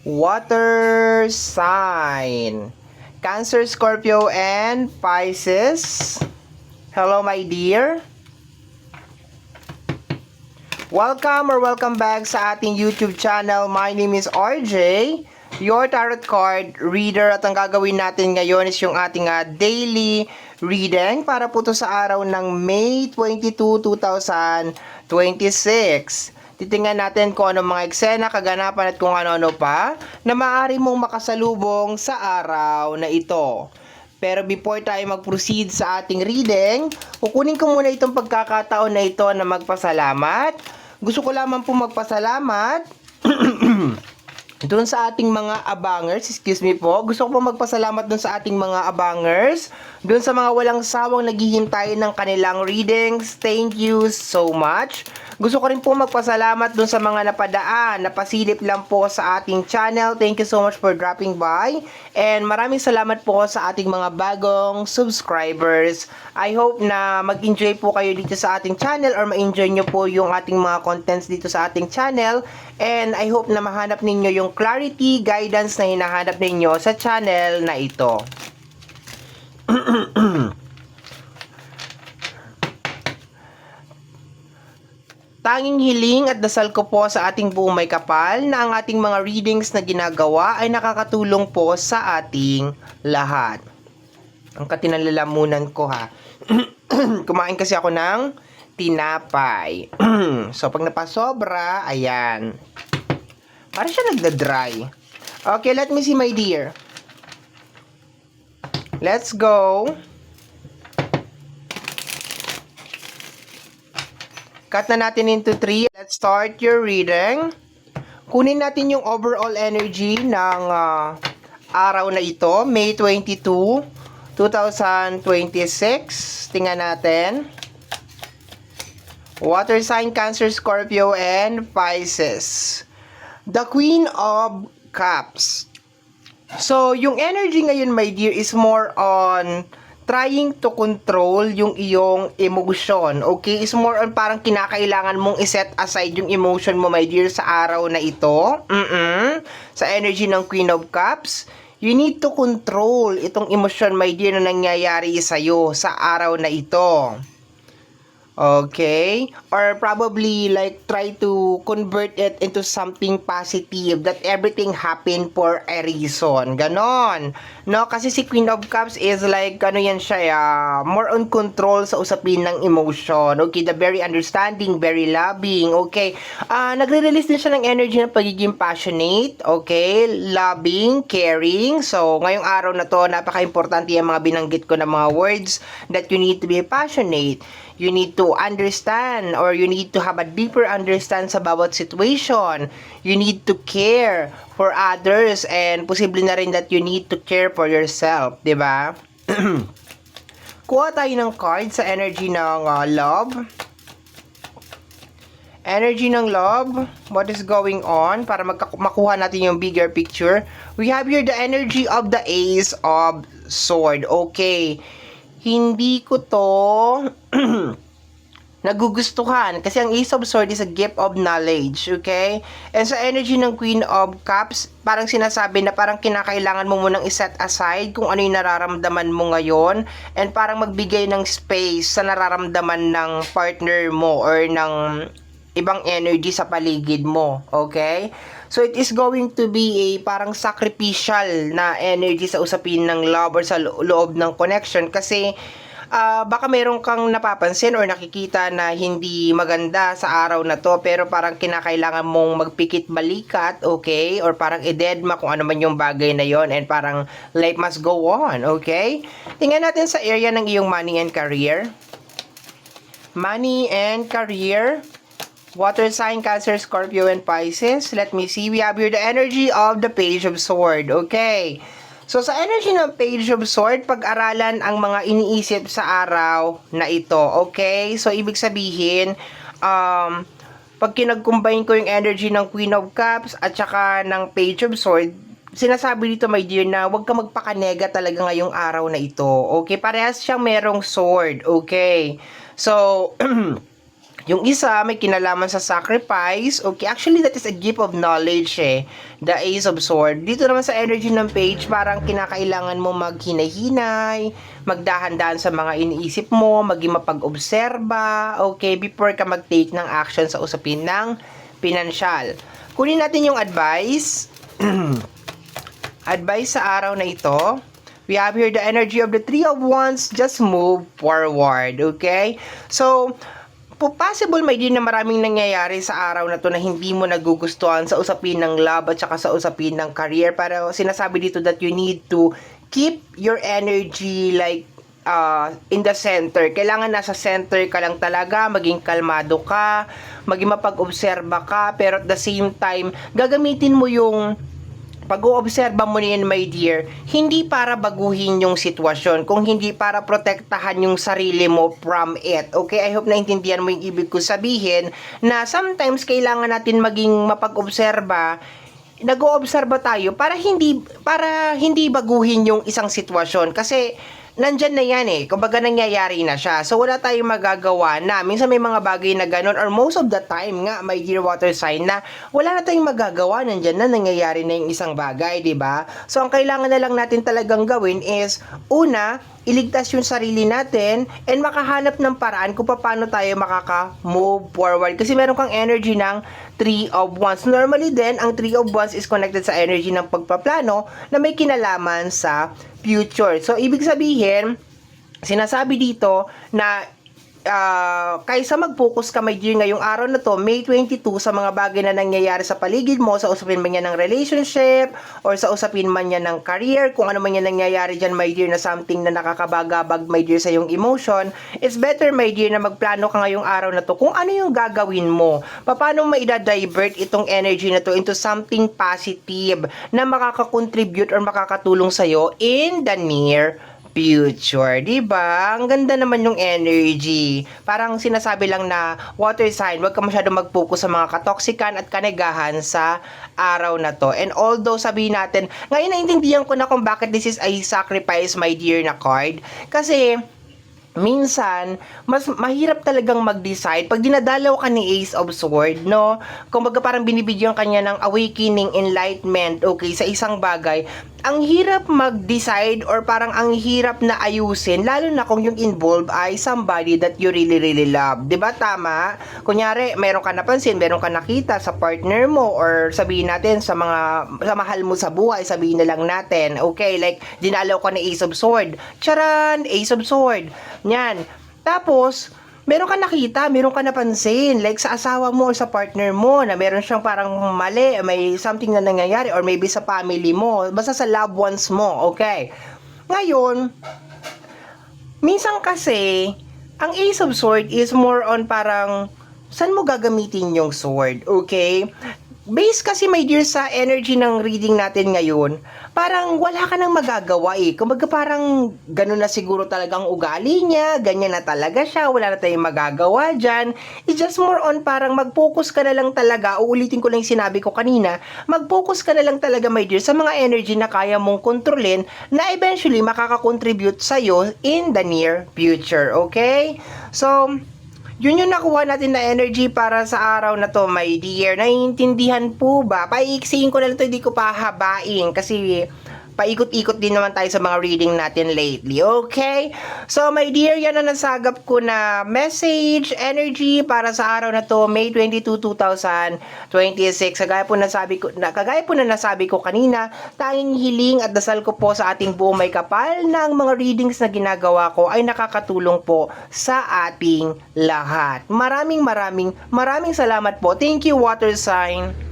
Water sign. Cancer, Scorpio, and Pisces. Hello, my dear. Welcome back sa ating YouTube channel. My name is RJ, your tarot card reader. At ang gagawin natin ngayon is yung ating daily reading para po to sa araw ng May 22, 2026. Titingnan natin kung ano mga eksena, kaganapan at kung ano-ano pa na maaari mong makasalubong sa araw na ito. Pero before tayo mag-proceed sa ating reading, kukunin ko muna itong pagkakataon na ito na magpasalamat. Gusto ko lamang po magpasalamat doon sa ating mga abangers, excuse me po. Gusto ko po magpasalamat doon sa ating mga abangers, doon sa mga walang sawang naghihintay ng kanilang readings. Thank you so much. Gusto ko rin po magpasalamat doon sa mga napadaan, napasilip lang po sa ating channel. Thank you so much for dropping by. And maraming salamat po sa ating mga bagong subscribers. I hope na mag-enjoy po kayo dito sa ating channel or ma-enjoy nyo po yung ating mga contents dito sa ating channel. And I hope na mahanap ninyo yung clarity, guidance na hinahanap ninyo sa channel na ito. Tanging hiling at dasal ko po sa ating buong may kapal na ang ating mga readings na ginagawa ay nakakatulong po sa ating lahat. Ang katinalalamunan ko ha. Kumain kasi ako ng tinapay. So pag napasobra, ayan. Parang siya nagda-dry. Okay, let me see my dear. Let's go. Cut na natin into 3. Let's start your reading. Kunin natin yung overall energy ng araw na ito, May 22, 2026. Tingnan natin. Water sign, Cancer, Scorpio, and Pisces. The Queen of Cups. So, yung energy ngayon, my dear, is more on trying to control yung iyong emotion, okay? Is more on parang kinakailangan mong iset aside yung emotion mo, my dear, sa araw na ito. Sa energy ng Queen of Cups, you need to control itong emotion, my dear, na nangyayari sa'yo sa araw na ito. Okay? Or probably like try to convert it into something positive, that everything happened for a reason. Ganon. No? Kasi si Queen of Cups is like, ano yan siya, more on control sa usapin ng emotion. Okay? The very understanding, very loving. Okay? Nagre-release din siya ng energy ng pagiging passionate. Okay? Loving, caring. So, ngayong araw na to, napaka-importante yung mga binanggit ko na mga words that you need to be passionate. You need to understand or you need to have a deeper understand sa bawat situation. You need to care for others and posible na rin that you need to care for yourself, di ba? Kuha tayo ng card sa energy ng love. Energy ng love, what is going on para makuha natin yung bigger picture. We have here the energy of the Ace of Sword. Okay. Hindi ko to nagugustuhan kasi ang Ace of Swords is a gift of knowledge, okay? And sa energy ng Queen of Cups, parang sinasabi na parang kinakailangan mo munang iset aside kung ano yung nararamdaman mo ngayon and parang magbigay ng space sa nararamdaman ng partner mo or ng ibang energy sa paligid mo, okay? So, it is going to be a parang sacrificial na energy sa usapin ng love or sa loob ng connection kasi baka meron kang napapansin or nakikita na hindi maganda sa araw na to pero parang kinakailangan mong magpikit balikat, okay? Or parang i-deadma kung ano man yung bagay na yon and parang life must go on, okay? Tingnan natin sa area ng iyong money and career. Money and career. Water sign, Cancer, Scorpio, and Pisces. Let me see. We have here the energy of the Page of Sword. Okay. So, sa energy ng Page of Sword, pag-aralan ang mga iniisip sa araw na ito. Okay? So, ibig sabihin, pag kinag-combine ko yung energy ng Queen of Cups at saka ng Page of Sword, sinasabi dito, my dear, na huwag ka magpakanega talaga ngayong araw na ito. Okay? Parehas siyang merong sword. Okay? So, Yung isa, may kinalaman sa sacrifice. Okay, actually, that is a gift of knowledge eh. The Ace of Swords. Dito naman sa energy ng page, parang kinakailangan mo maghinay-hinay, magdahan-dahan sa mga iniisip mo, maging mapag-obserba, okay, before ka mag-take ng action sa usapin ng pinansyal. Kunin natin yung advice. Advice sa araw na ito. We have here the energy of the Three of Wands. Just move forward, okay? So, possible may din na maraming nangyayari sa araw na to na hindi mo nagugustuhan sa usapin ng love at saka sa usapin ng career. Pero sinasabi dito that you need to keep your energy like in the center. Kailangan nasa center ka lang talaga, maging kalmado ka, maging mapag-obserba ka, pero at the same time, gagamitin mo yung pag-oobserba mo niyan, my dear, hindi para baguhin yung sitwasyon, kung hindi para protektahan yung sarili mo from it. Okay, I hope naintindihan mo yung ibig ko sabihin na sometimes kailangan natin maging mapag-obserba. Nag-oobserba tayo para hindi baguhin yung isang sitwasyon kasi nandyan na yan eh. Kumbaga nangyayari na siya. So wala tayong magagawa na. Minsan may mga bagay na ganun or most of the time nga, my dear water sign, na wala na tayong magagawa. Nandyan na, nangyayari na yung isang bagay, di ba? So ang kailangan na lang natin talagang gawin is, una, iligtas yung sarili natin and makahanap ng paraan kung paano tayo makaka-move forward. Kasi meron kang energy ng Three of Wands. Normally din, ang Three of Wands is connected sa energy ng pagpaplano na may kinalaman sa future. So, ibig sabihin, sinasabi dito na kaysa mag-focus ka, my dear, ngayong araw na to, May 22, sa mga bagay na nangyayari sa paligid mo, sa usapin man yan ng relationship, or sa usapin man yan ng career, kung ano man yan nangyayari dyan, my dear, na something na nakakabagabag, my dear, sa yung emotion, it's better, my dear, na magplano ka ngayong araw na to, kung ano yung gagawin mo, paano mo i-divert itong energy na to into something positive, na makakakontribute or makakatulong sa'yo in the near future, di ba? Ang ganda naman yung energy. Parang sinasabi lang na water sign, wag ka masyado mag-focus sa mga katoksikan at kanegahan sa araw na to. And although sabihin natin, ngayon naintindihan ko na kung bakit this is a sacrifice, my dear, na card. Kasi minsan, mas mahirap talagang mag-decide pag dinadalaw ka ni Ace of Sword, no? Kumbaga parang binibigyan kanya ng awakening, enlightenment, okay, sa isang bagay. Ang hirap mag-decide or parang ang hirap na ayusin, lalo na kung yung involved ay somebody that you really, really love. Diba tama? Kunyari, meron ka napansin, meron ka nakita sa partner mo or sabihin natin sa mahal mo sa buhay, sabihin na lang natin, okay, like, dinalaw ka ni Ace of Sword. Charan! Ace of Sword. Yan. Tapos, meron ka nakita, meron ka napansin, like sa asawa mo or sa partner mo, na meron siyang parang mali, may something na nangyayari, or maybe sa family mo, basta sa loved ones mo, okay? Ngayon, minsan kasi, ang Ace of Sword is more on parang, saan mo gagamitin yung sword, okay? Based kasi, my dear, sa energy ng reading natin ngayon, parang wala ka nang magagawa eh. Kumbaga parang ganun na siguro talagang ugali niya, ganyan na talaga siya, wala na tayong magagawa dyan. It's just more on parang mag-focus ka na lang talaga, uulitin ko lang yung sinabi ko kanina, mag-focus ka na lang talaga, my dear, sa mga energy na kaya mong kontrolin na eventually makakakontribute sa'yo in the near future, okay? So, yun yung nakuha natin na energy para sa araw na to, my dear. Naiintindihan po ba? Paiiksiin ko na lang to, hindi ko pahabain kasi paikot-ikot din naman tayo sa mga reading natin lately, okay? So, my dear, yan ang nasagap ko na message, energy para sa araw na to, May 22, 2026. Kagaya po na nasabi ko kanina, tanging hiling at dasal ko po sa ating buong may kapal ng mga readings na ginagawa ko ay nakakatulong po sa ating lahat. Maraming salamat po. Thank you, water sign.